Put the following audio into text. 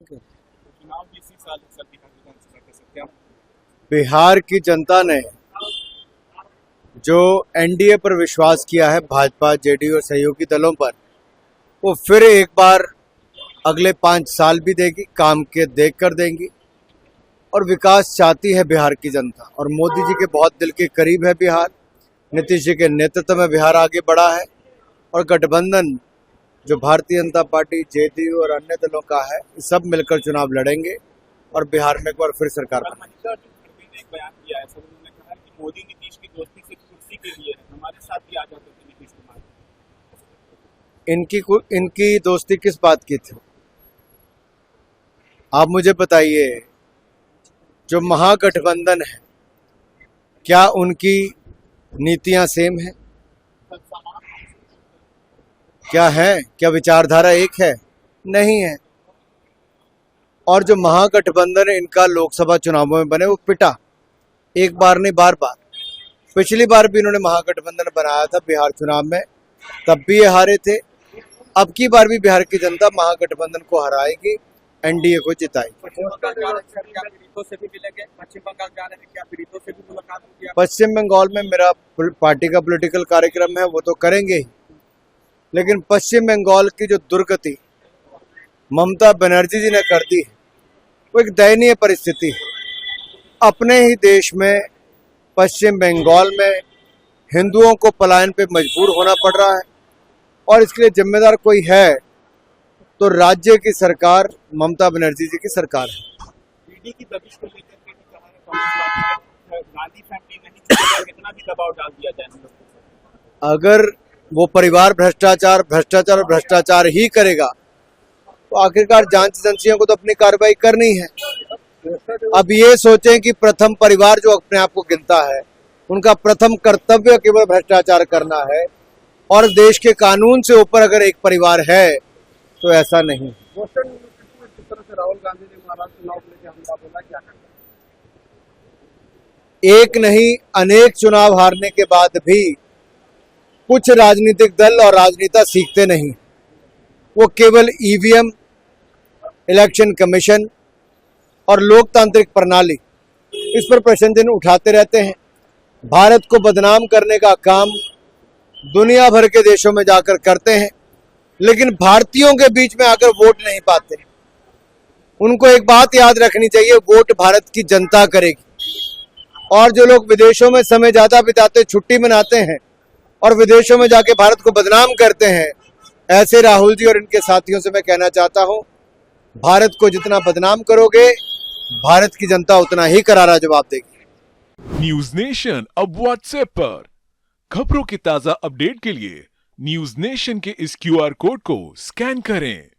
चुनाव भी इसी साल बिहार विधानसभा के सकते हैं। बिहार की जनता ने जो एनडीए पर विश्वास किया है, भाजपा, जेडीयू और सहयोगी दलों पर, वो फिर एक बार अगले 5 साल भी देगी, काम के देख कर देंगी। और विकास चाहती है बिहार की जनता, और मोदी जी के बहुत दिल के करीब है बिहार। नीतीश जी के नेतृत्व में बिहार आगे बढ़ा है, और गठबंधन जो भारतीय जनता पार्टी, जेडीयू और अन्य दलों का है, सब मिलकर चुनाव लड़ेंगे और बिहार में एक बार फिर सरकार कल बनेगी। मनीषा खड़गे ने एक बयान दिया है, सर उन्होंने कहा है कि मोदी नीतीश की दोस्ती सिर्फ कुर्सी के लिए है, हमारे साथ भी आ जाते थे नीतीश कुमार। इनकी दोस्ती किस बात की थी? आप मुझे बताइए, जो महागठबंधन है, क्या उनकी नीतियां सेम है? क्या है? क्या विचारधारा एक है? नहीं है। और जो महागठबंधन है, इनका लोकसभा चुनावों में बने, वो पिटा, एक बार नहीं बार बार। पिछली बार भी इन्होंने महागठबंधन बनाया था बिहार चुनाव में, तब भी ये हारे थे। अब की बार भी बिहार की जनता महागठबंधन को हराएगी, एनडीए को जिताएगी। पश्चिम बंगाल में मेरा पार्टी का पॉलिटिकल कार्यक्रम है, वो तो करेंगे ही, लेकिन पश्चिम बंगाल की जो दुर्गति ममता बनर्जी जी ने कर दी है, वो एक दयनीय परिस्थिति है। अपने ही देश में, पश्चिम बंगाल में हिंदुओं को पलायन पे मजबूर होना पड़ रहा है, और इसके लिए जिम्मेदार कोई है तो राज्य की सरकार, ममता बनर्जी जी की सरकार है। ईडी की दबिश को लेकर के भी कहा है कांग्रेस पार्टी ने, गांधी फैमिली नहीं चलेगा, कितना भी दबाव डाल दिया जाए। अगर वो परिवार भ्रष्टाचार और भ्रष्टाचार ही करेगा, तो आखिरकार जांच एजेंसियों को तो अपनी कार्रवाई करनी है। अब ये सोचें कि प्रथम परिवार जो अपने आप को गिनता है, उनका प्रथम कर्तव्य केवल भ्रष्टाचार करना है, और देश के कानून से ऊपर अगर एक परिवार है तो ऐसा नहीं। जिस तरह से राहुल गांधी ने महाराष्ट्र चुनाव को लेकर हमला बोला, क्या करना? एक नहीं, अनेक चुनाव हारने के बाद भी कुछ राजनीतिक दल और राजनेता सीखते नहीं। वो केवल ईवीएम, इलेक्शन कमीशन और लोकतांत्रिक प्रणाली, इस पर प्रश्न चिन्ह उठाते रहते हैं। भारत को बदनाम करने का काम दुनिया भर के देशों में जाकर करते हैं, लेकिन भारतीयों के बीच में आकर वोट नहीं पाते। उनको एक बात याद रखनी चाहिए, वोट भारत की जनता करेगी। और जो लोग विदेशों में समय ज्यादा बिताते, छुट्टी मनाते हैं और विदेशों में जाके भारत को बदनाम करते हैं, ऐसे राहुल जी और इनके साथियों से मैं कहना चाहता हूं, भारत को जितना बदनाम करोगे, भारत की जनता उतना ही करारा जवाब देगी। न्यूज नेशन अब व्हाट्सएप पर खबरों की ताजा अपडेट के लिए न्यूज नेशन के इस क्यूआर कोड को स्कैन करें।